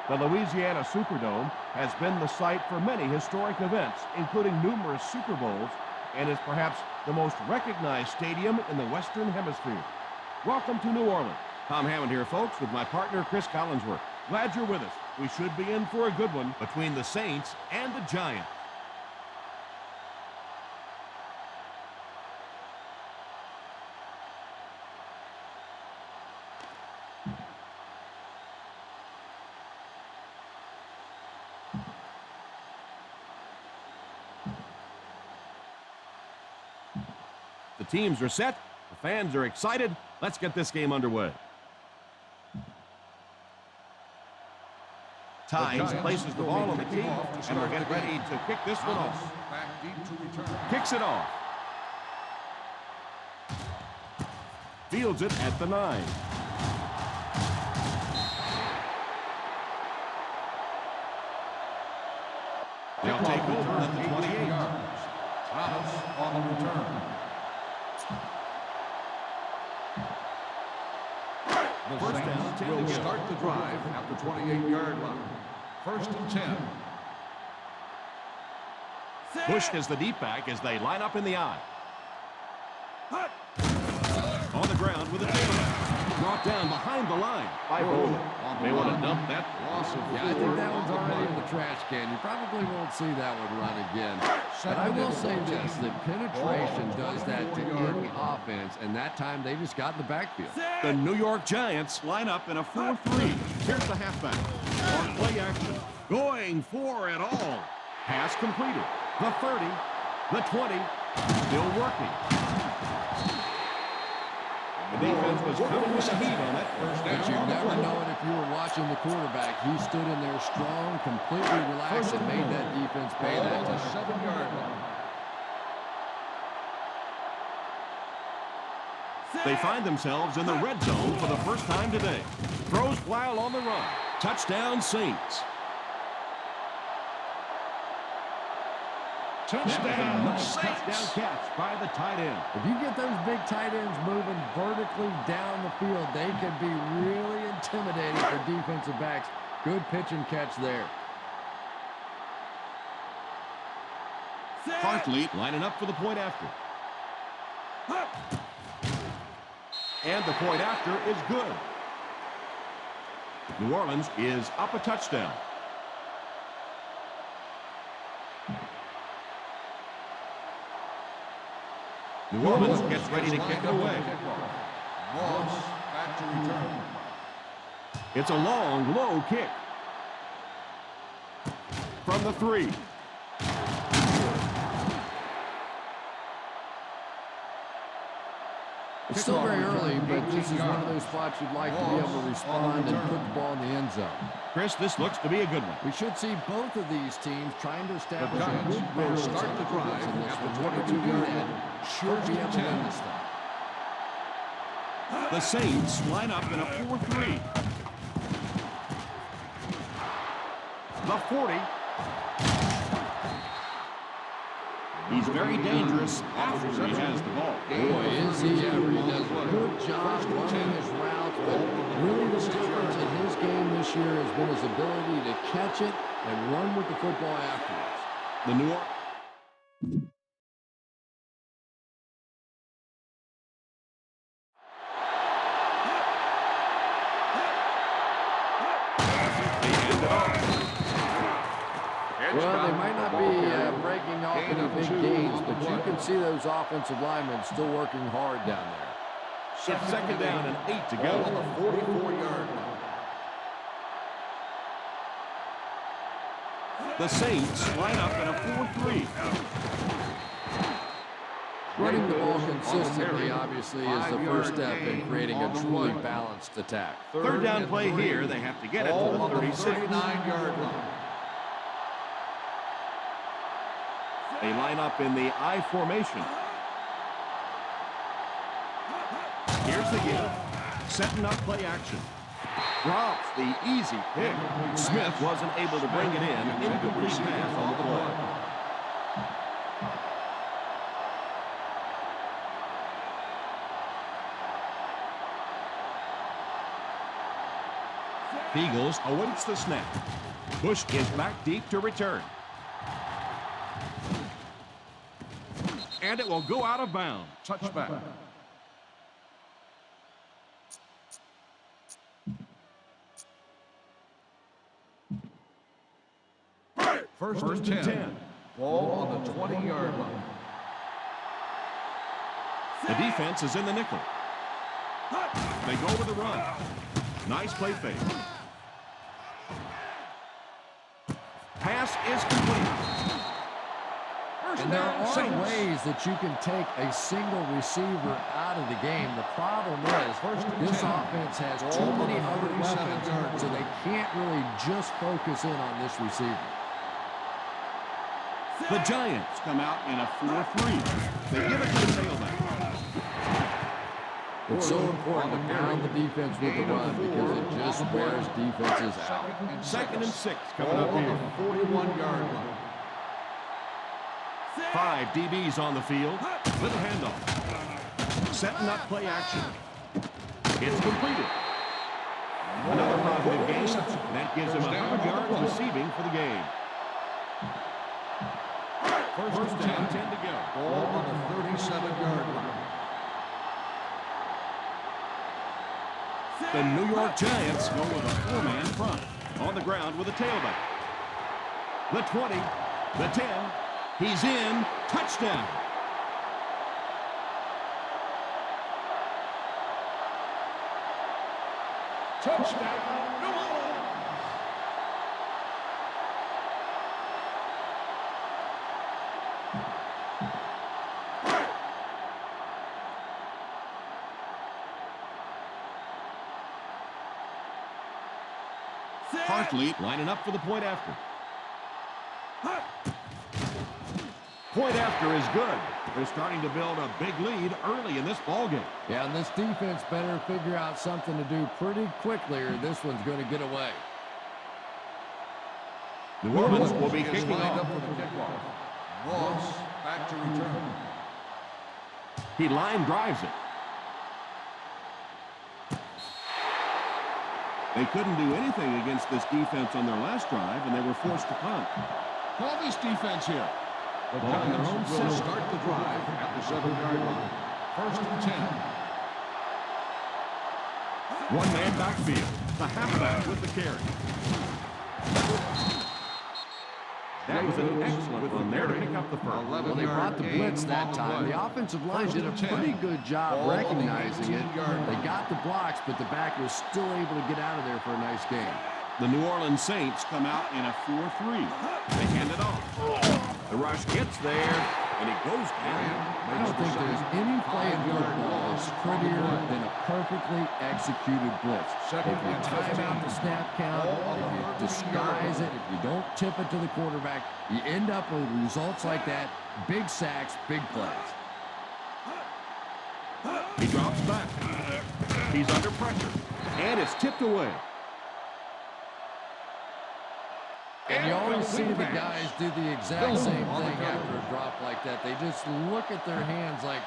The Louisiana Superdome has been the site for many historic events, including numerous Super Bowls, and is perhaps the most recognized stadium in the Western Hemisphere. Welcome to New Orleans. Tom Hammond here, folks, with my partner, Chris Collinsworth. Glad you're with us. We should be in for a good one between the Saints and the Giants. The teams are set. The fans are excited. Let's get this game underway. Tynes places the ball on the tee, and we'll get ready to kick this one off. Kicks it off. Fields it at the 9. They'll take over at the 28. Thomas on the return. The Saints will start the drive at the 28-yard line. First and 10. Bush is the deep back as they line up in the I. On the ground with a takeaway. Brought down behind the line by Bowman. They want to dump that. Yeah, I think that one's already in the trash can. You probably won't see that one run again. But I will say this, that penetration does that to any offense, and that time they just got in the backfield. The New York Giants line up in a 4-3. Here's the halfback. On play action. Going for it all. Pass completed. The 30. The 20. Still working. The defense was coming with the heat on that first down. But you never know it if you were watching the quarterback. He stood in there strong, completely relaxed, and made that defense pay that time. 7-yard line. They find themselves in the red zone for the first time today. Throws while on the run. Touchdown, Saints. Touchdown, Saints. Catch by the tight end. If you get those big tight ends moving vertically down the field, they can be really intimidating for defensive backs. Good pitch and catch there. Hartley lining up for the point after. And the point after is good. New Orleans is up a touchdown. New Orleans gets ready to kick it away. Moss back to return. It's a long, low kick. From the 3. It's still very early, but this is one of those spots you'd like to be able to respond and put the ball in the end zone. Chris, this looks to be a good one. We should see both of these teams trying to establish a good balance start the drive in this at one. the 22-yard line. Should be able to win this thing. The Saints line up in a 4-3. The 40. He's very dangerous after he has the ball. Boy, is he ever. He does a good job running his routes, but really the difference in his game this year has been his ability to catch it and run with the football afterwards. The New Orleans. Well, they might not be breaking off any big gains, but you can see those offensive linemen still working hard down there. It's second down and 8 to go. On the 44-yard line. The Saints line up in a 4-3. Running the ball consistently, obviously, is the first step in creating a truly balanced attack. Third down play here. They have to get it to the 36. 39-yard line. They line up in the I formation. Here's the give. Setting up play action. Drops the easy pick. Smith wasn't able to bring it in. Incomplete pass on the play. Eagles awaits the snap. Bush is back deep to return. And it will go out of bounds. Touchback. First and 10. Ball on the 20-yard line. The defense is in the nickel. They go with the run. Nice play fake. Pass is complete. And there are ways that you can take a single receiver out of the game. The problem is this offense has too many other weapons, so they can't really just focus in on this receiver. The Giants come out in a 4-3. They give it to the tailback. It's so important to pound the defense with the run because it just wears defenses out. Second and 6 coming up here. 41-yard line. 5 DBs on the field. Little handoff. Setting up play action. It's completed. Another positive gain. That gives him 100 yards receiving for the game. First and 10 to go. Ball on the 37-yard line. The New York Giants go with a 4-man front. On the ground with a tailback. The 20, the 10, he's in, touchdown. Touchdown. Hartley lining up for the point after. Point after is good. They're starting to build a big lead early in this ballgame. Yeah, and this defense better figure out something to do pretty quickly or this one's going to get away. New Orleans will be kicking Lined off. up for the kickoff. Ross back to return. He line drives it. They couldn't do anything against this defense on their last drive, and they were forced to punt. Call this defense here. The Giants will start the drive at the 7-yard line. First and 10. One-man backfield. The halfback with the carry. That was an excellent run there to pick up the first. Well, they brought the blitz that time. The offensive line did a pretty good job recognizing it. They got the blocks, but the back was still able to get out of there for a nice game. The New Orleans Saints come out in a 4-3. They hand it off. The rush gets there, and it goes down. I don't think there's any play in football that's prettier than a perfectly executed blitz. If you time out the snap count, if you disguise it, if you don't tip it to the quarterback, you end up with results like that, big sacks, big plays. He drops back. He's under pressure, and it's tipped away. And you always see the guys do the exact same thing after a drop like that. They just look at their hands like,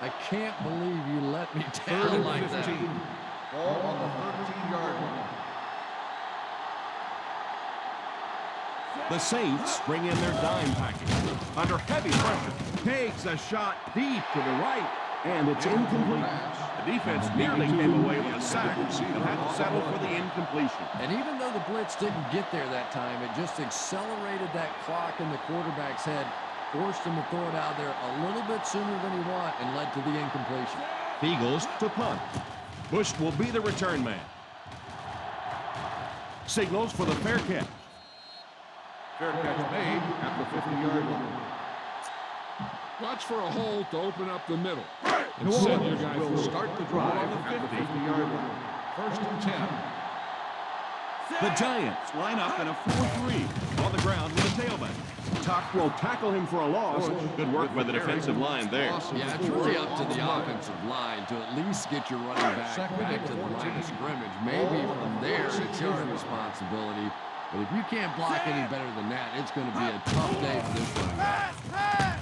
I can't believe you let me down like that. Ball on the 13-yard line. The Saints bring in their dime package. Under heavy pressure, takes a shot deep to the right, and it's incomplete. The defense nearly came away with a sack and had to settle for the incompletion. And even though the blitz didn't get there that time, it just accelerated that clock in the quarterback's head, forced him to throw it out there a little bit sooner than he wanted, and led to the incompletion. Eagles to punt. Bush will be the return man. Signals for the fair catch. Fair catch made at the 50-yard line. Watch for a hole to open up the middle. New Orleans will start the drive at the 50-yard line. First and 10. The Giants line up in a 4-3 on the ground with a tailback. Tuck will tackle him for a loss. Good work by the defensive line there. Yeah, it's really up to the offensive line to at least get your running back to the line of scrimmage. Maybe from there it's his responsibility. But if you can't block any better than that, it's going to be a tough day for this running back.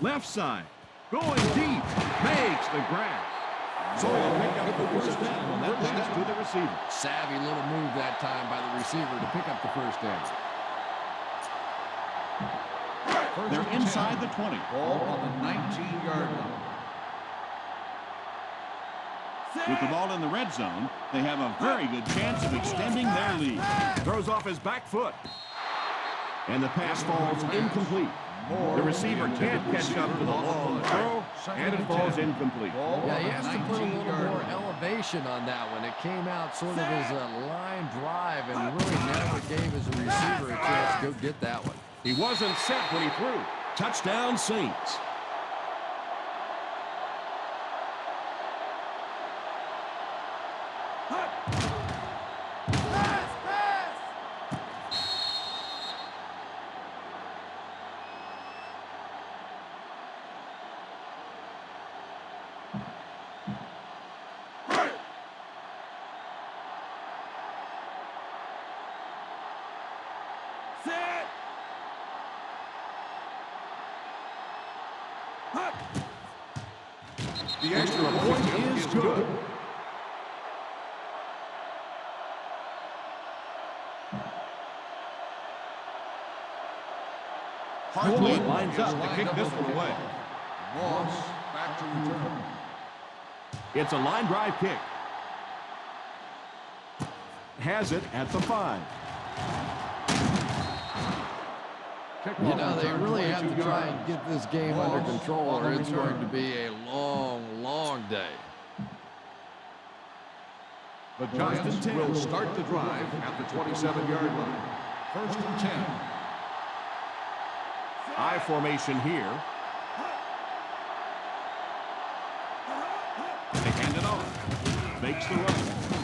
Left side, going deep, makes the grab. So he'll pick up the first down on that pass to the receiver. Savvy little move that time by the receiver to pick up the first down. They're inside the 20. Ball on the 19-yard line. With the ball in the red zone, they have a very good chance of extending their lead. Throws off his back foot. And the pass falls incomplete. The receiver can't catch up to the long throw, and it falls incomplete. Yeah, he has to put a little more elevation on that one. It came out sort of as a line drive and really never gave his receiver a chance to go get that one. He wasn't set when he threw. Touchdown, Saints. The extra point is good. Hartley lines up to kick this one away. Moss back to return. It's a line drive kick. Has it at the 5. You know, they really have to try and get this game under control or it's going to be a long, long day. The Giants will start the drive at the 27-yard line. First and 10. I formation here. They hand it off. Makes the run.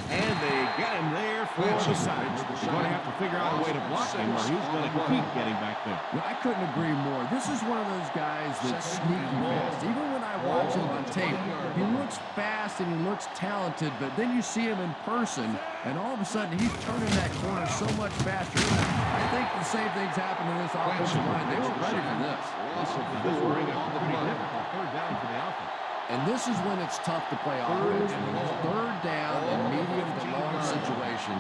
And they get him there for the sack. They're going to have to figure out a way to block him or he's going to keep getting back there. Well, I couldn't agree more. This is one of those guys that's sneaky fast. Even when I watch him on tape, he looks fast and he looks talented, but then you see him in person, and all of a sudden he's turning that corner so much faster. I think the same things happened in this offensive line. They were ready for this. This will bring up a pretty difficult third down for the offense. And this is when it's tough to play offense. When it's third down in medium to long situation,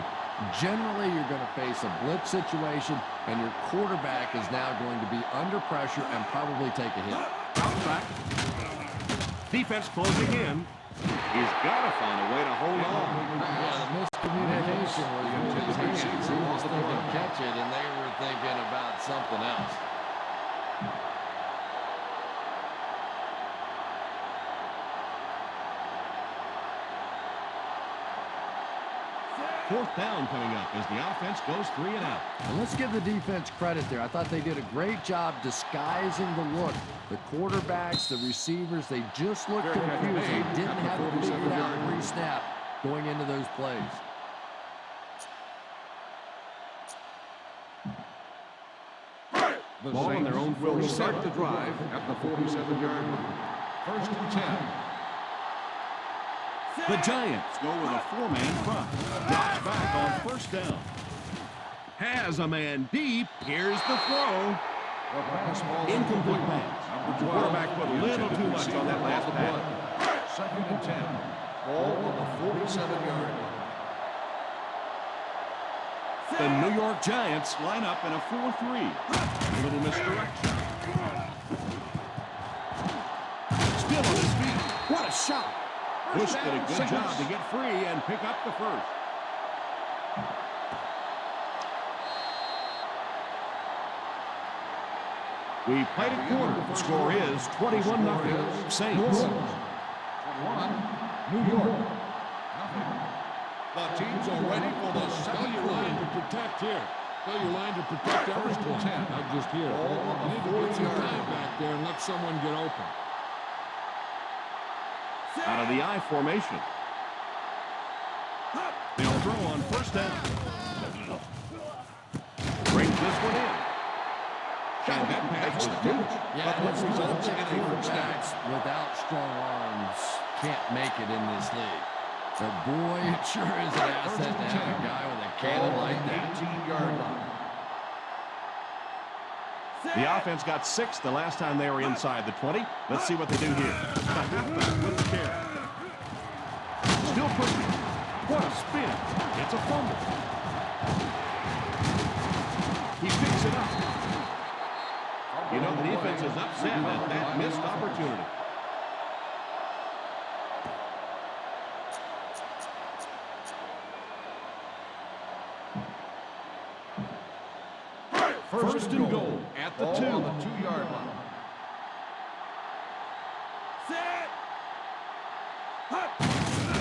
generally you're going to face a blitz situation, and your quarterback is now going to be under pressure and probably take a hit. Back. Defense closing in. He's got to find a way to hold on. Yeah, the miscommunication was with his hands. He was thinking catch it, and they were thinking about something else. Fourth down coming up as the offense goes 3 and out. And let's give the defense credit there. I thought they did a great job disguising the look. The quarterbacks, the receivers, they just looked confused. They didn't have it figured out pre-snap going into those plays. The Ball on their own Saints will 47. start the drive at the 47-yard line. First and 10. The Giants go with a 4-man front. Drops back on first down. Has a man deep. Here's the throw. Incomplete pass. The quarterback put a little too much on that last pass. Second and 10. Ball on the 47-yard line. The New York Giants line up in a 4-3. A little misdirection. Still on his feet. What a shot. Bush did a good job to get free and pick up the first. We played a quarter. The score is 21-0 Saints. 21. New York. The teams are ready for the Tell your line to protect here. Tell your line to protect everything. Not just here. You need to get some time back there and let someone get open. Out of the I formation. They'll throw on first down. Brings this one in. And that pass was good. Yeah, this results in quarterbacks without strong arms can't make it in this league. But boy, it sure is an asset to have a guy with a cannon like that. 18-yard line. The offense got 6 the last time they were inside the 20. Let's see what they do here. The halfback with the carry. What a spin. It's a fumble. He picks it up. You know, the defense is upset at that missed opportunity. First and goal at the 2. On the 2-yard line.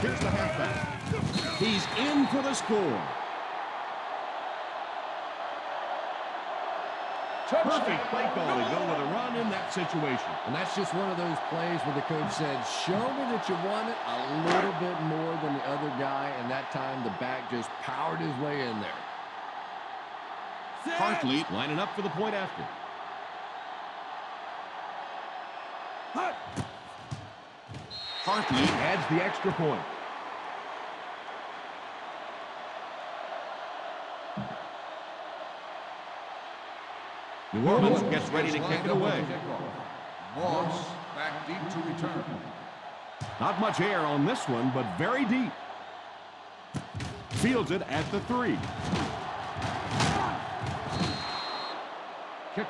Here's the halfback. He's in for the score. Perfect play call to go with a run in that situation. And that's just one of those plays where the coach said, show me that you want it a little bit more than the other guy, and that time the back just powered his way in there. Hartley lining up for the point after. Hartley adds the extra point. New Orleans gets ready to kick it away. Moss back deep to return. Not much air on this one, but very deep. Fields it at the 3.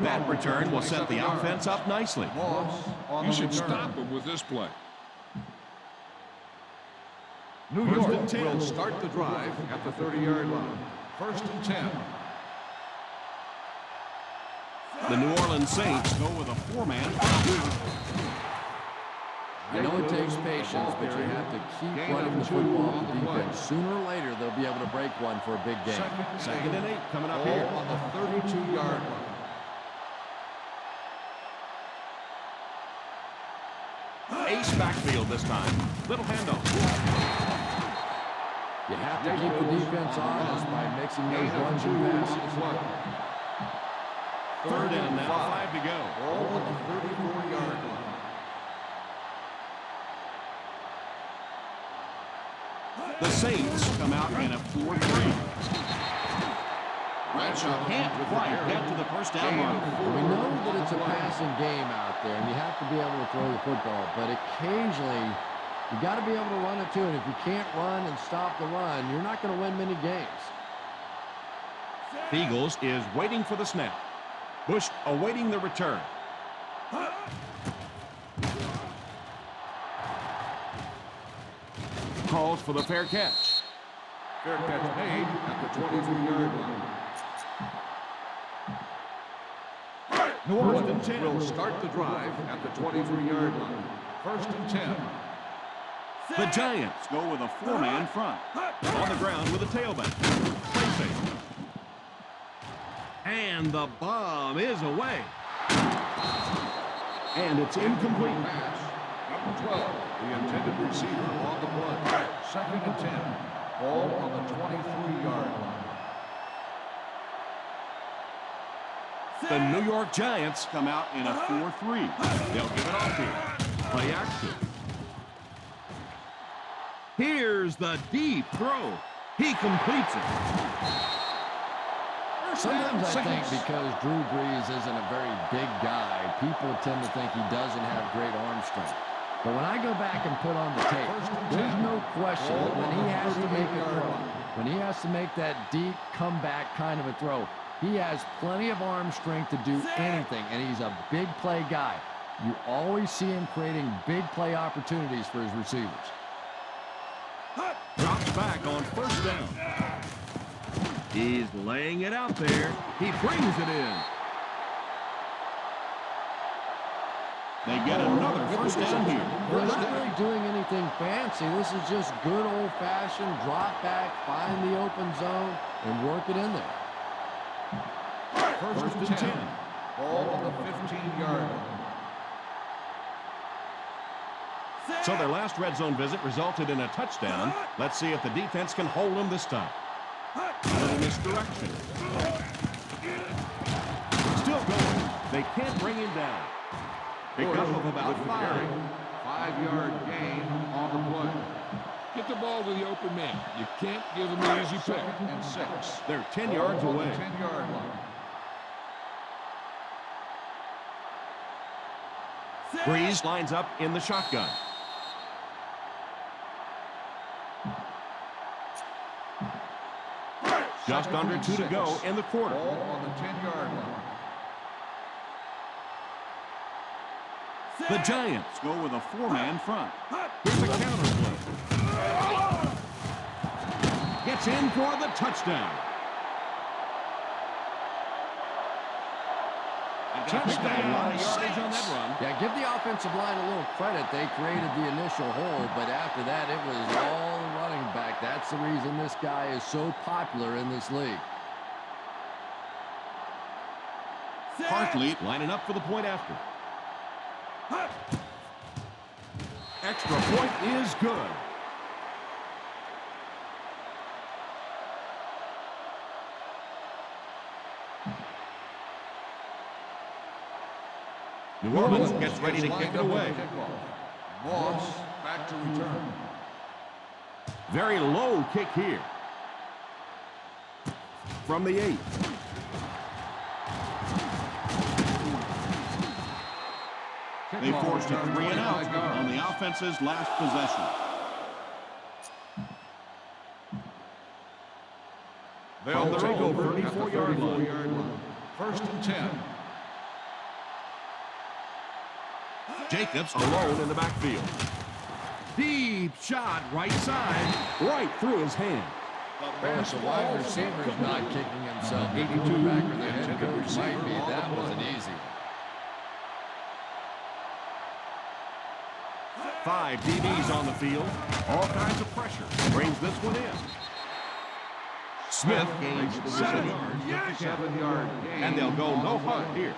That return will set the offense up nicely. You should stop him with this play. New York will start the drive at the 30-yard line. First and 10. The New Orleans Saints go with a 4-man front. I know it takes patience, but you have to keep running the football on the defense. Sooner or later, they'll be able to break one for a big game. Second and 8 coming up Ball here. on the 32-yard line. Ace backfield this time. Little handoff. You have to keep the defense honest by mixing those runs and passes. Third down now, 5 to go. Ball on the 34-yard line. The Saints come out in a 4-3. Bradshaw can't quite get to the first down mark. We know that it's a passing game out there, and you have to be able to throw the football, but occasionally you got to be able to run it too, and if you can't run and stop the run, you're not going to win many games. Eagles is waiting for the snap. Bush awaiting the return. Calls for the fair catch. Fair catch made at the 23-yard line. New Orleans will start the drive at the 23-yard line. First and 10. The Giants go with a 4-man front. On the ground with a tailback. Play fake. And the bomb is away. And it's incomplete. Pass. Number 12, the intended receiver on the play. Second and 10. Ball on the 23-yard line. The New York Giants come out in a 4-3. They'll give it off here. Play action. Here's the deep throw. He completes it. Sometimes I think because Drew Brees isn't a very big guy, people tend to think he doesn't have great arm strength. But when I go back and put on the tape, there's no question that when he has to make a throw, when he has to make that deep comeback kind of a throw, he has plenty of arm strength to do anything, and he's a big play guy. You always see him creating big play opportunities for his receivers. Drops back on first down. He's laying it out there. He brings it in. They get another first down here. They're not really doing anything fancy. This is just good old-fashioned drop back, find the open zone, and work it in there. First and 10. Ball on the 15-yard line. So their last red zone visit resulted in a touchdown. Let's see if the defense can hold them this time. A little misdirection. Still going. They can't bring him down. Pick up of about 5. 5-yard gain on the play. Get the ball to the open man. You can't give him an easy pick. Second and 6. They're 10 yards Ball on away. the 10-yard line. Breeze lines up in the shotgun. Just under 2 to go in the quarter. Ball on the 10-yard line. The Giants go with a 4-man front. Here's a counter play. Gets in for the touchdown. Touchdown. A lot of yardage on that run. Yeah, give the offensive line a little credit. They created the initial hole, but after that, it was all the running back. That's the reason this guy is so popular in this league. Hartley Lining up for the point after. Extra point is good. New Orleans gets ready to kick it away. Moss back to return. Very low kick here. From the 8. They forced a 3 and out on the offense's last possession. They'll From the take over at the 34-yard line. 34-yard line. First and 10. Jacobs alone in the backfield. Deep shot, right side, right through his hand. As a wide receiver's not kicking himself. The quarterback or the head coach might be. That wasn't easy. 5 DBs on the field. All kinds of pressure. Brings this one in. Smith gains 7 yards. 7-yard gain. And they'll go no hunt here.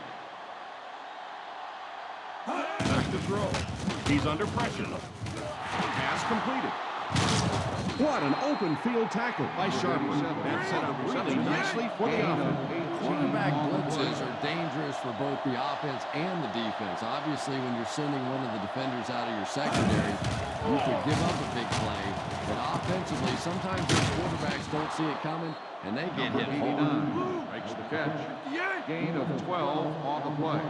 Back to throw. He's under pressure. Pass completed. What an open field tackle by Sharper. That set up really nicely for the offense. Quarterback blitzes are dangerous for both the offense and the defense. Obviously, when you're sending one of the defenders out of your secondary, you could give up a big play. But offensively, sometimes those quarterbacks don't see it coming, and they get hit hard. Makes the catch. Gain of 12 on the play.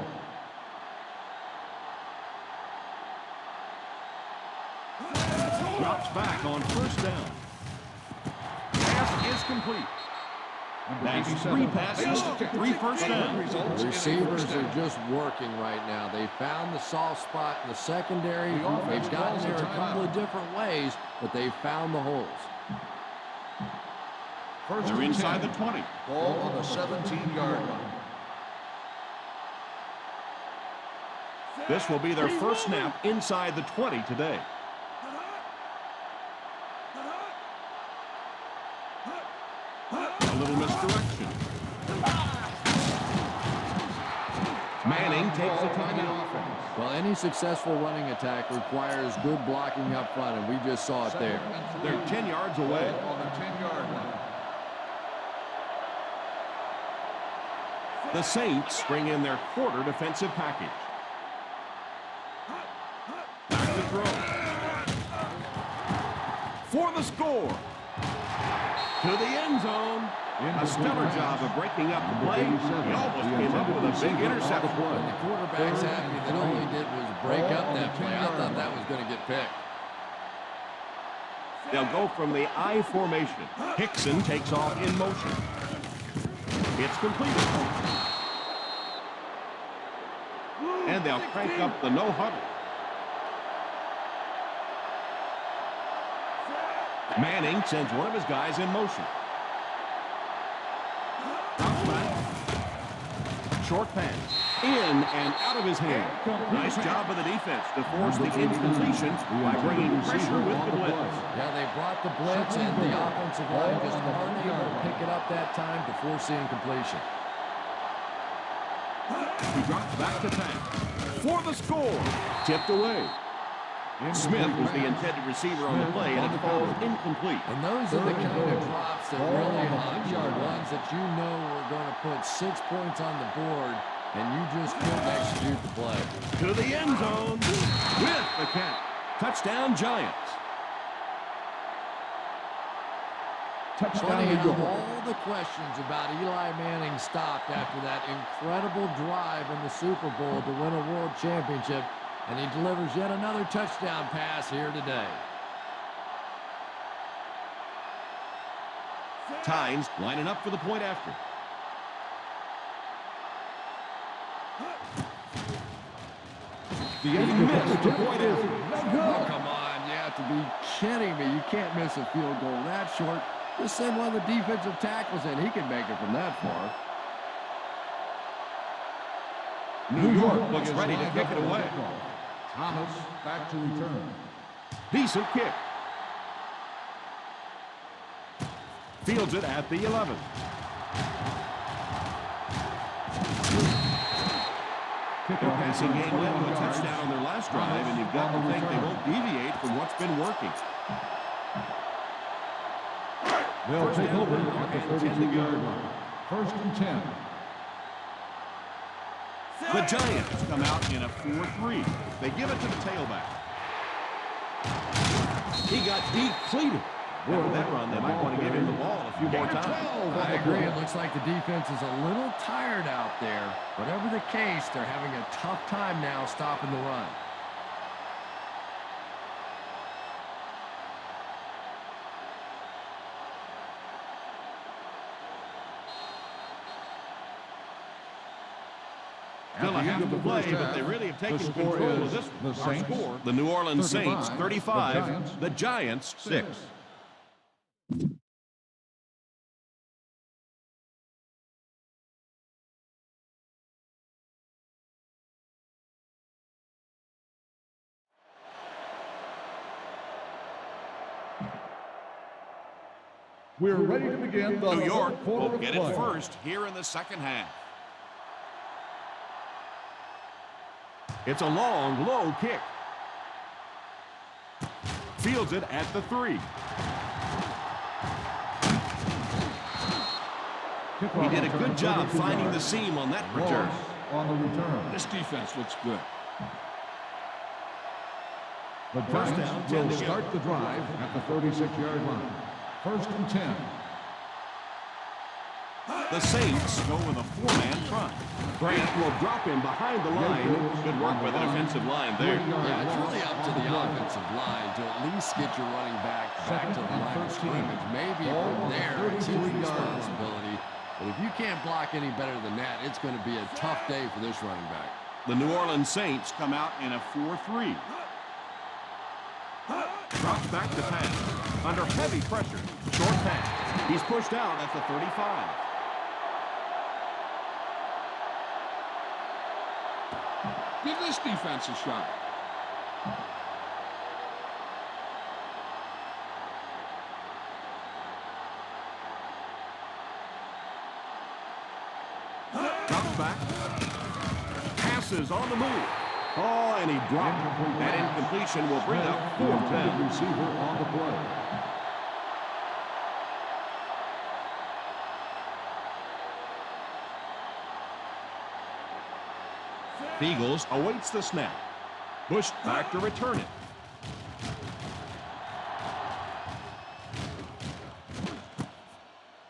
Drops back on first down. Pass is complete. That's 3 passes, 3 first downs. The receivers are just working right now. They found the soft spot in the secondary. They've gotten there a couple of different ways, but they've found the holes. They're inside the 20. Ball on the 17-yard line. This will be their first snap inside the 20 today. A little misdirection. Manning takes the timeout. Well, any successful running attack requires good blocking up front, and we just saw it there. They're 10 yards away. On the 10-yard line. The Saints bring in their quarter defensive package. Back to throw. For the score. To the end zone. A stellar job of breaking up the play. He almost came up with a big interception. And the quarterback's happy that all he did was break up that play. I thought that was going to get picked. They'll go from the I formation. Hickson takes off in motion. It's completed. And they'll crank up the no huddle. Manning sends one of his guys in motion. Drops back. Short pass. In and out of his hand. Nice job of the defense to force the incompletion by bringing pressure with the blitz. Yeah, they brought the blitz, and the offensive line just weren't able to pick it up that time to force the incompletion. He drops back to pass. For the score. Tipped away. Smith was the intended receiver on the play, and it falls incomplete. And those are the kind of drops that really haunt you, the ones that you know are going to put 6 points on the board, and you just couldn't execute the play. To the end zone with the catch. Touchdown, Giants. Funny how all the questions about Eli Manning stopped after that incredible drive in the Super Bowl to win a world championship, and he delivers yet another touchdown pass here today. Tynes lining up for the point after. The end missed the point after. Oh, come on. You have to be kidding me. You can't miss a field goal that short. Just send one of the defensive tackles in. He can make it from that far. New York looks ready to kick it away. Thomas back to return. Decent kick. Fields it at the 11. The passing game led to a touchdown on their last drive, and you've got to think they won't deviate from what's been working. They'll take over at the 32-yard line. 1st and 10. The Giants come out in a 4-3. They give it to the tailback. He got depleted. After that run, they might want to give him the ball a few more times. I agree. It looks like the defense is a little tired out there. Whatever the case, they're having a tough time now stopping the run. Still a half to play, but they really have taken control of this one. Our score, the New Orleans Saints 35, the Giants 6. We're ready to begin the New York will quarter get of it play. first here in the second half. It's a long, low kick. Fields it at the 3. He did a good job finding the seam on that return. On the return. This defense looks good. The First Giants down, 10 will to go. start the drive at the 36-yard line. 1st and 10. The Saints go with a 4-man front. Grant will drop him behind the line. Good work by the defensive line there. Yeah, it's really up to the offensive line to at least get your running back to the line of scrimmage. Maybe from there, it's his responsibility. But if you can't block any better than that, it's going to be a tough day for this running back. The New Orleans Saints come out in a 4-3. Drops back to pass. Under heavy pressure. Short pass. He's pushed out at the 35. Give this defense a shot. Drops back. Passes on the move. Oh, and he dropped. That incompletion will bring up 4th down. Receiver on the play. Eagles awaits the snap. Bush back to return it.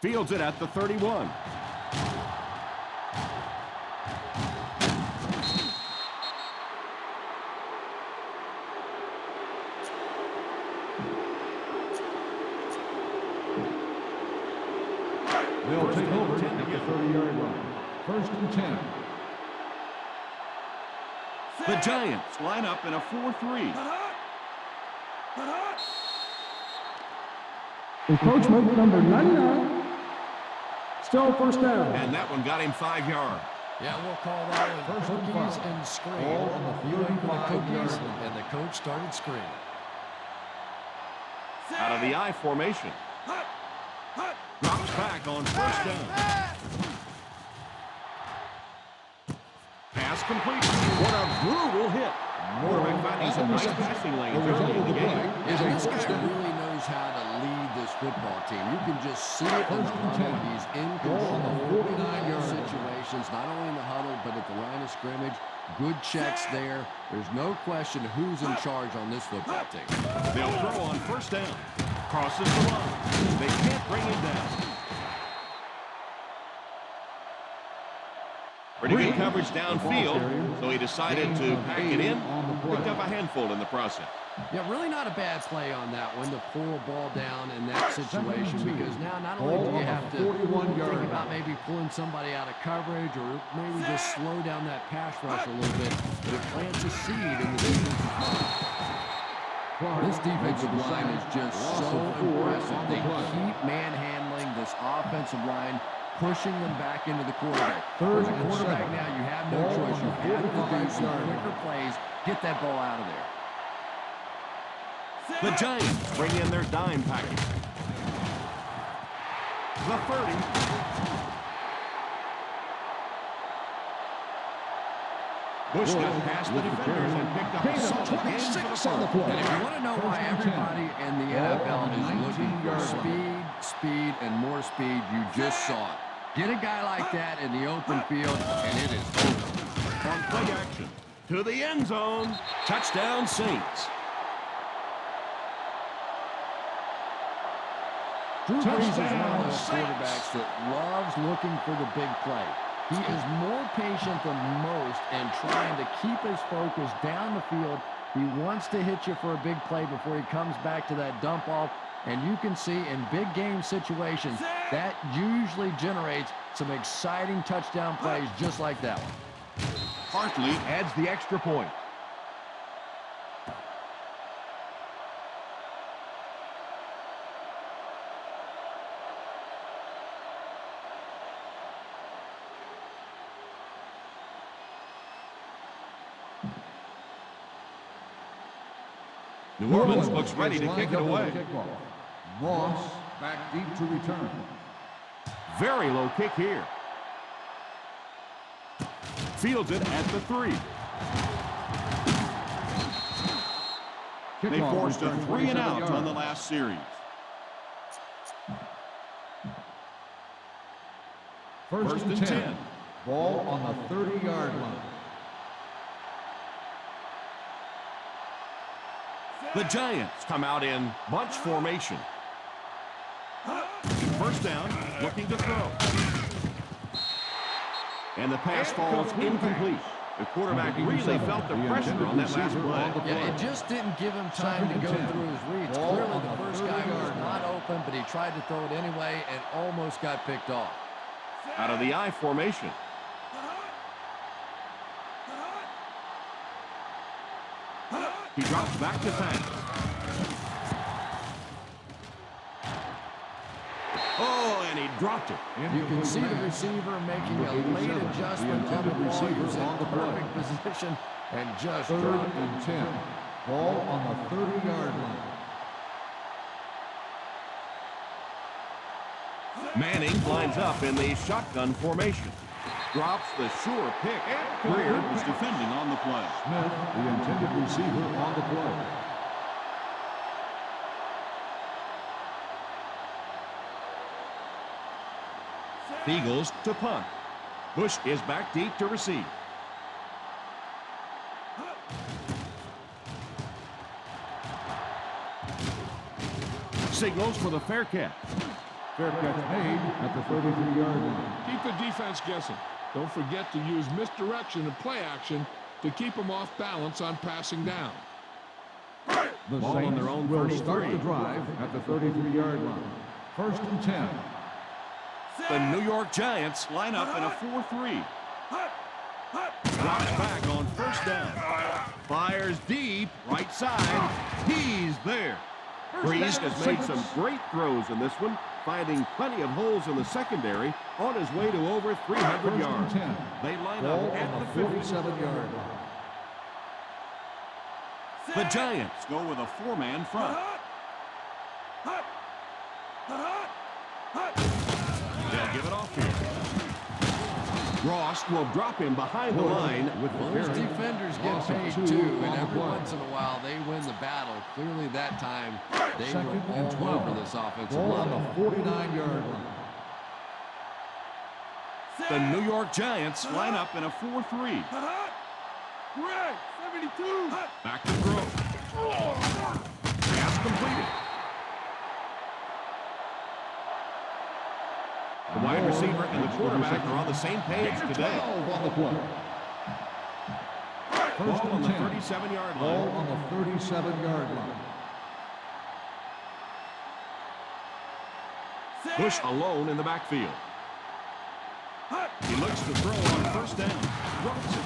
Fields it at the 31. They'll take over at the 30-yard line. 1st and 10. The Giants line up in a 4-3. Encroachment number 99. Still 1st down. And that one got him 5 yards. Yeah, we'll call that one cookies and scream. You went for the cookies, and the coach started screaming. Out of the I formation. Drops back on 1st down. Pass complete. What a brutal hit. Quarterback finding some nice passing lanes early in the game. Yeah, this guy really knows how to lead this football team. You can just see it in the huddle. He's in control of 49-yard situations, not only in the huddle, but at the line of scrimmage. Good checks there. There's no question who's in charge on this football team. They'll throw on 1st down. Crosses the line. They can't bring him down. Pretty good coverage downfield, so he decided to pack it in, picked up a handful in the process. Yeah, really not a bad play on that one to pull a ball down in that situation, because now not only do you have to think about maybe pulling somebody out of coverage or maybe just slow down that pass rush a little bit, but it plants a seed in the defensive line. This defensive line is just so impressive. They keep manhandling this offensive line, pushing them back into the quarterback. As a quarterback now, you have no choice. You have to do some quicker plays, get that ball out of there. The Giants bring in their dime package. The 30. Bush got past the defenders and picked up a solid gain for the first. And if you want to know why everybody in the NFL is looking for speed, and more speed, you just saw it. Get a guy like that in the open field, and it is over. On play action. To the end zone. Touchdown, Saints. Drew Brees is one of those quarterbacks that loves looking for the big play. He is more patient than most and trying to keep his focus down the field. He wants to hit you for a big play before he comes back to that dump off. And you can see in big game situations, that usually generates some exciting touchdown plays just like that one. Hartley adds the extra point. New Orleans looks ready to kick it away. Moss back deep to return. Very low kick here. Fields it at the 3. They forced a 3 and out on the last series. First and 10. Ball on the 30-yard line. The Giants come out in bunch formation. First down, looking to throw. And the pass falls incomplete. The quarterback really felt the pressure on that last play. Yeah, it just didn't give him time to go through his reads. Clearly the first guy was not open, but he tried to throw it anyway and almost got picked off. Out of the I formation. He drops back to pass. Oh, and he dropped it. You can see the receiver making a late adjustment on the ball. He was in the perfect position and just Third dropped and it. 10. Ball on the 30-yard line. Manning lines up in the shotgun formation. Drops the sure pick. Greer was defending on the play. Smith, the intended receiver, on the play. Eagles to punt. Bush is back deep to receive. Signals for the fair catch. Fair catch made at the 33-yard line. Keep the defense guessing. Don't forget to use misdirection and play action to keep them off balance on passing down. The Ball on their own will 33. start the drive at the 33-yard line. First and 10. The New York Giants Line up in a 4-3. drops back on first down. Fires deep, right side. He's there. Brees has made some great throws in this one, finding plenty of holes in the secondary on his way to over 300 First yards. and 10. They line Ball up at on the the 50. 47-yard line. The Giants Go with a 4-man front. They'll give it off here. Ross will drop him behind the line with the Those carry. defenders get Loss of paid 2 too, on and the every play. once in a while they win the battle. Clearly that time they Second were and all 12. over this offensive Ball line. on the 49-yard line. The New York Giants Line up in a 4-3. back to throw. Pass completed. The wide receiver and the quarterback are on the same page today. 12 on the play. Ball on the 37-yard Ball line. on the 37-yard line. Bush alone in the backfield. He looks to throw on first down. Drops it.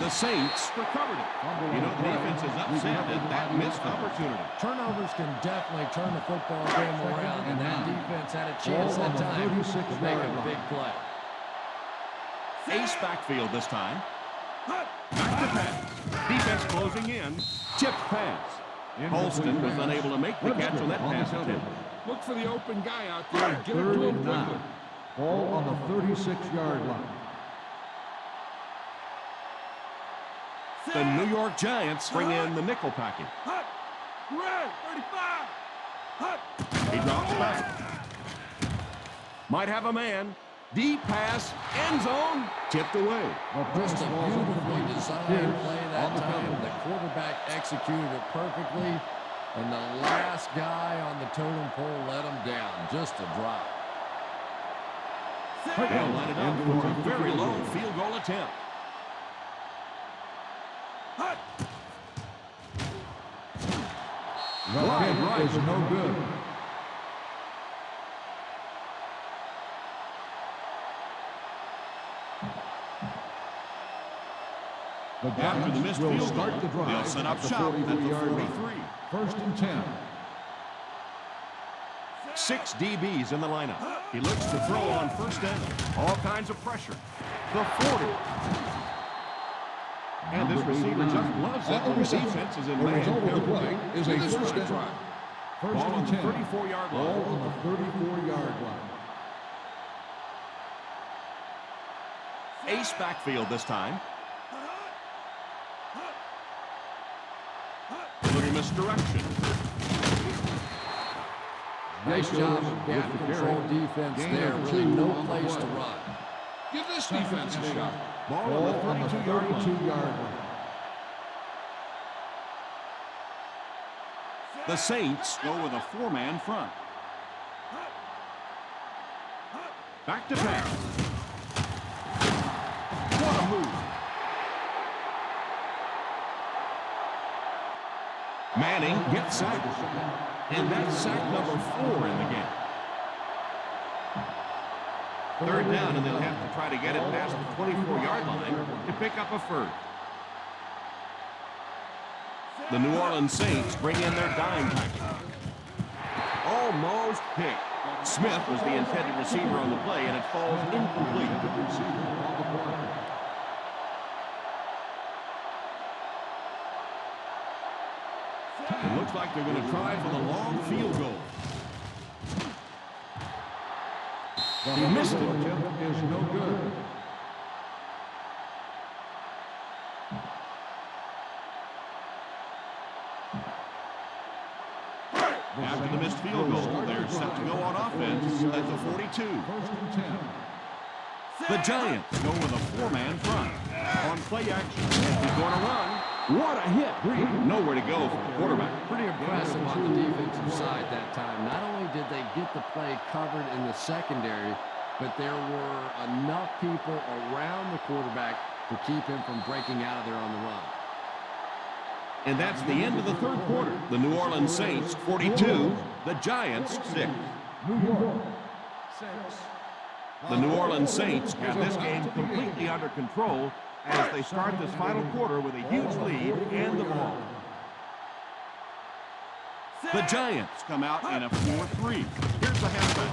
The Saints recovered it. You know, the defense is upset at that missed opportunity. Turnovers can definitely turn the football game around, and that defense had a chance that time to make a big play. Ace backfield this time. Back to pass. Defense closing in. Tipped pass. Holston was unable to make the catch on that pass attempt. Look for the open guy out there and get it to him quickly. Ball on the 36-yard line. The New York Giants bring in the nickel package. He drops back. Might have a man. Deep pass. End zone. Tipped away. Just a beautifully designed play that time. The quarterback executed it perfectly, and the last guy on the totem pole let him down. Just a drop. They'll line it up for a very low field goal attempt. Right is no good. After the missed will field start goal, the drive they'll set up at the shop at the 43-yard 43. line. First and 10. 6 DBs in the lineup. He looks to throw on first down. All kinds of pressure. The 40. And this receiver just loves it when the defense is in The result of the man. play is a first down. First Ball on and the 10. 34-yard Ball line. on the 34-yard line. Ace backfield this time. Little misdirection. Nice job of gap control defense there. Really no place to run. Give this defense a shot. Ball Ball on the 32-yard line. 32-yard line. The Saints go with a 4-man front. Back to pass. What a move. Manning gets sacked. And that's sack number 4 in the game. Third down, and they'll have to try to get it past the 24-yard line to pick up a first. The New Orleans Saints bring in their dime package. Almost picked. Smith was the intended receiver on the play, and it falls incomplete. It looks like they're going to try for the long field goal. He missed it. Is no good. After the missed field goal, they're set to go on offense at the 42. First and 10. The Giants go with a 4-man front. On play action, he's going to run. What a hit. Nowhere to go for the quarterback. Pretty impressive on the defensive side that time. Not only did they get the play covered in the secondary, but there were enough people around the quarterback to keep him from breaking out of there on the run. And that's the end of the third quarter. The New Orleans Saints 42, the Giants 6. New York. The New Orleans Saints have this game completely under control as they start this final quarter with a huge lead and the ball. The Giants come out in a 4-3. Here's the halfback.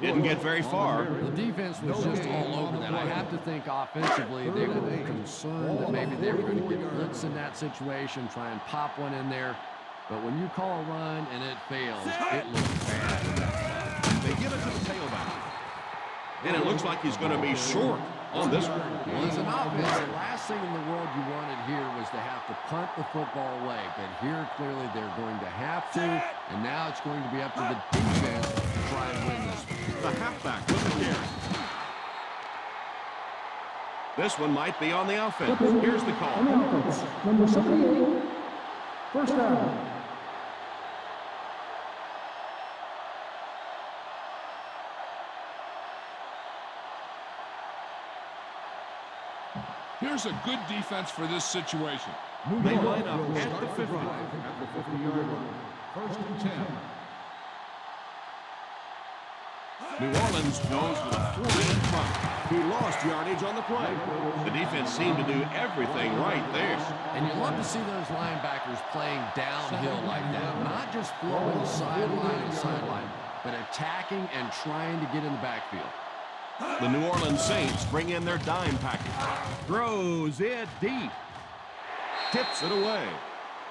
Didn't get very far. The defense was just all over that. I have to think offensively they were concerned that maybe they were going to get blitz in that situation, try and pop one in there. But when you call a run and it fails, it looks bad. They give it to the tailback. And it looks like he's going to be short on this one. Well, as an offense, the last thing in the world you wanted here was to have to punt the football away. But here, clearly, they're going to have to. And now it's going to be up to the defense to try and win this one. The halfback with the carry. This one might be on the offense. Here's the call. On the offense, number 78, first down. Here's a good defense for this situation. They line up at the 50. At the 50-yard line. First and 10. New Orleans goes with a 4-man front. He lost yardage on the play. The defense seemed to do everything right there. And you love to see those linebackers playing downhill like that. Not just flowing sideline to sideline, but attacking and trying to get in the backfield. The New Orleans Saints bring in their dime package. Throws it deep. Tips it away.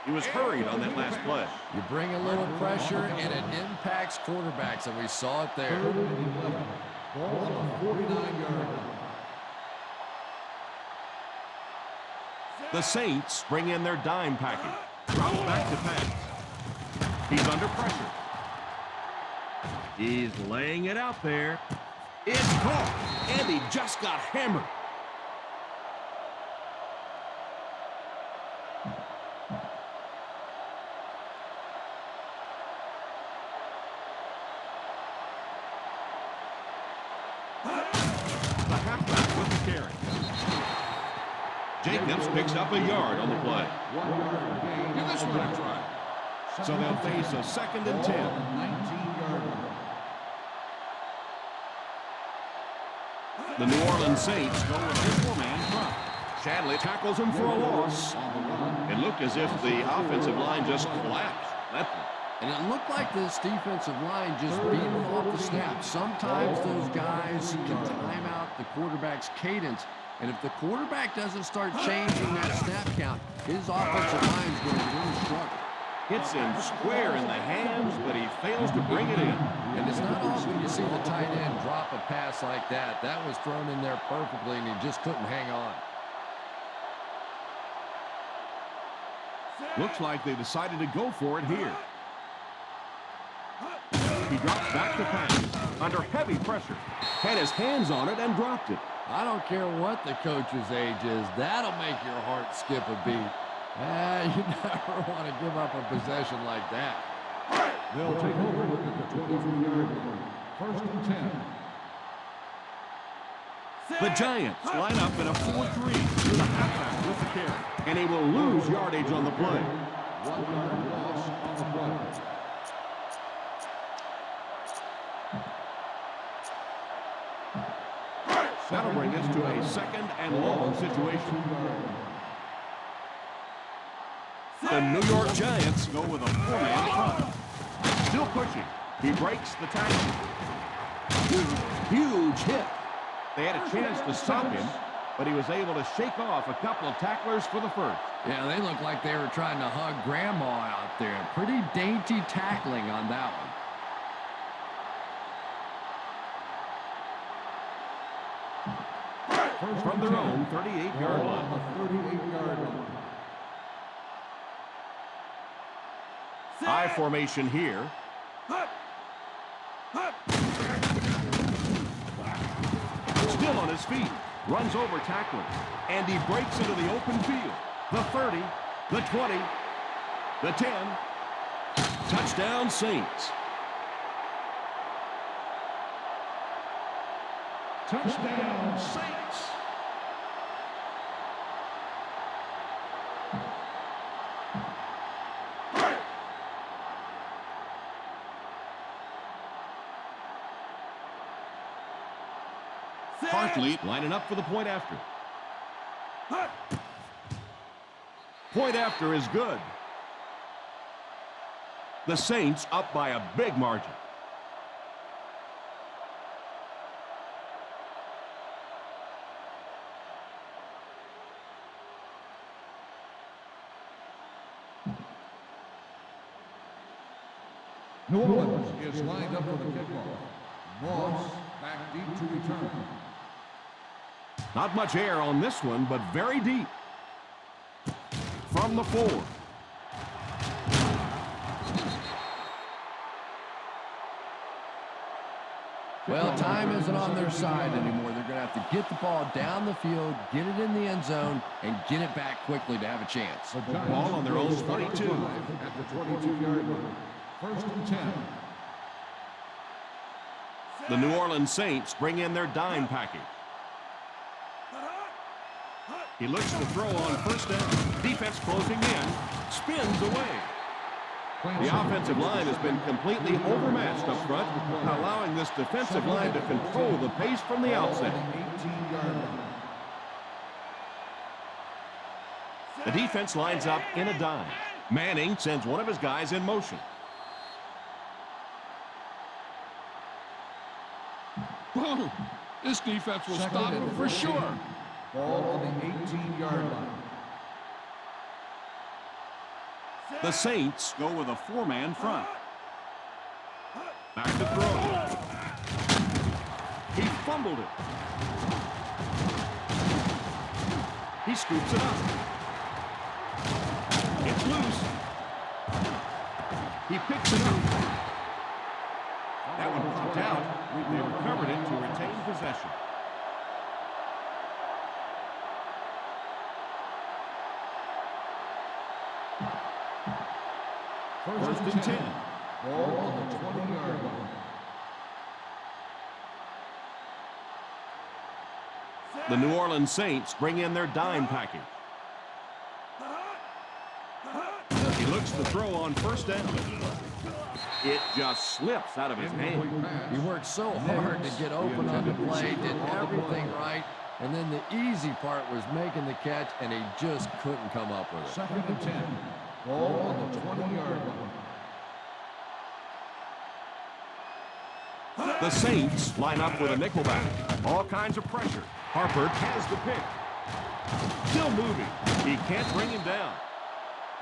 He was hurried on that last play. You bring a little pressure, and it impacts quarterbacks, and we saw it there. Ball on the 49-yard line. The Saints bring in their dime package. Drops back to pass. He's under pressure. He's laying it out there. It's caught, and he just got hammered. The halfback with the carry. Jacobs picks up a yard on the play. 1 yard gain. Give this one a try. So they'll face a 2nd and 10. 19-yard line. The New Orleans Saints go with a 4-man front. Shadley tackles him for a loss. It looked as if the offensive line just collapsed. And it looked like this defensive line just beat them off the snap. Sometimes those guys can time out the quarterback's cadence. And if the quarterback doesn't start changing that snap count, his offensive line is going to really struggle. Hits him square in the hands, but he fails to bring it in. And it's not often you see the tight end drop a pass like that. That was thrown in there perfectly, and he just couldn't hang on. Looks like they decided to go for it here. He drops back to pass. Under heavy pressure. Had his hands on it and dropped it. I don't care what the coach's age is. That'll make your heart skip a beat. You never want to give up a possession like that. They'll take over at the 23-yard line. First and 10. The Giants line up in a 4-3 with a halfback with the carry. And he will lose yardage on the play. 1 yard loss on the play. That'll bring us to a 2nd and long situation. The New York Giants go with a 4-man front. Still pushing. He breaks the tackle. Huge hit. They had a chance to stop him, but he was able to shake off a couple of tacklers for the first. Yeah, they looked like they were trying to hug Grandma out there. Pretty dainty tackling on that one. From their own 38-yard line. The 38-yard line. I formation here. Still on his feet. Runs over tackler. And he breaks into the open field. The 30, the 20, the 10. Touchdown Saints. Touchdown Saints. Hartley lining up for the point after. Point after is good. The Saints up by a big margin. New Orleans is lined up for the kickoff. Moss back deep to return. Not much air on this one, but very deep. From the 4. Well, time isn't on their side anymore. They're going to have to get the ball down the field, get it in the end zone, and get it back quickly to have a chance. The Ball on their own 22. At the 22-yard line. First and 10. The New Orleans Saints bring in their dime package. He looks to throw on first down. Defense closing in. Spins away. The offensive line has been completely overmatched up front, allowing this defensive line to control the pace from the outset. The defense lines up in a dime. Manning sends one of his guys in motion. Whoa, this defense will stop him for sure. Ball on the 18-yard line. The Saints go with a four-man front. Back to throw. He fumbled it. He scoops it up. It's loose. He picks it up. That one popped out. They recovered it to retain possession. First and 10. Ball on the 20-yard line. The New Orleans Saints bring in their dime package. He looks to throw on first down. It just slips out of his hand. He worked so hard to get open on the play, did everything right, and then the easy part was making the catch, and he just couldn't come up with it. Second and 10. Ball on the 20-yard line. The Saints line up with a nickelback. All kinds of pressure. Harper has the pick. Still moving. He can't bring him down.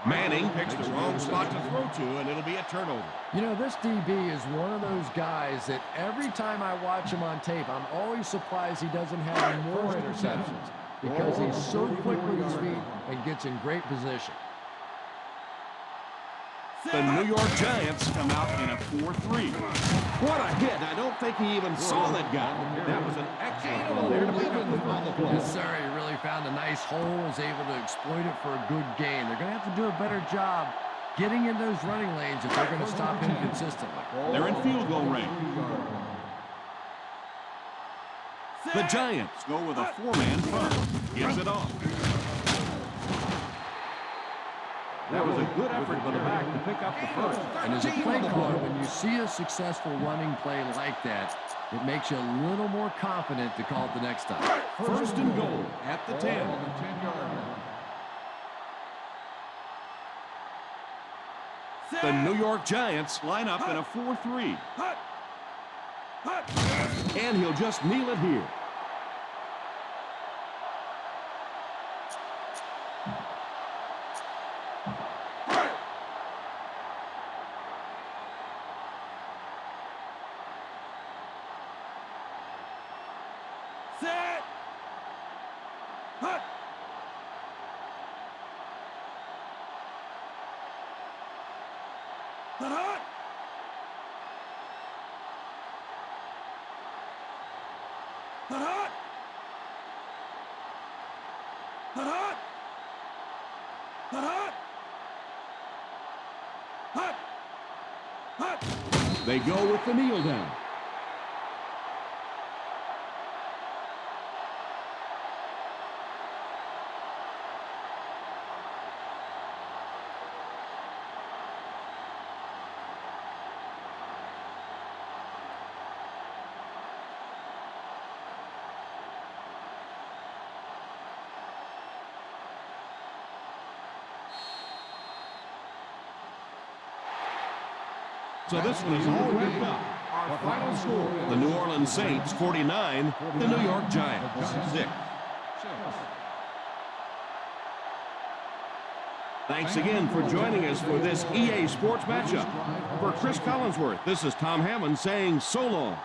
Manning picks the wrong spot to throw to, and it'll be a turnover. You know, this DB is one of those guys that every time I watch him on tape, I'm always surprised he doesn't have more interceptions because he's so quick with his feet and gets in great position. The New York Giants come out in a 4-3. What a hit. I don't think he even saw that guy. That was an excellent one there to pick up the ball. Yes, sir. He really found a nice hole, was able to exploit it for a good gain. They're going to have to do a better job getting in those running lanes if they're going to stop him consistently. They're in field goal range. The Giants go with a four-man front. Gives it off. That was a good effort by the back to pick up the first. And as a play caller, when you see a successful running play like that, it makes you a little more confident to call it the next time. First and goal at the 10. On the 10-yard line. The New York Giants line up in a 4-3. And he'll just kneel it here. They go with the kneel down. So this one is all wrapped up. Our final score, the New Orleans Saints 49, the New York Giants 6. Thanks again for joining us for this EA Sports matchup. For Chris Collinsworth, this is Tom Hammond saying so long.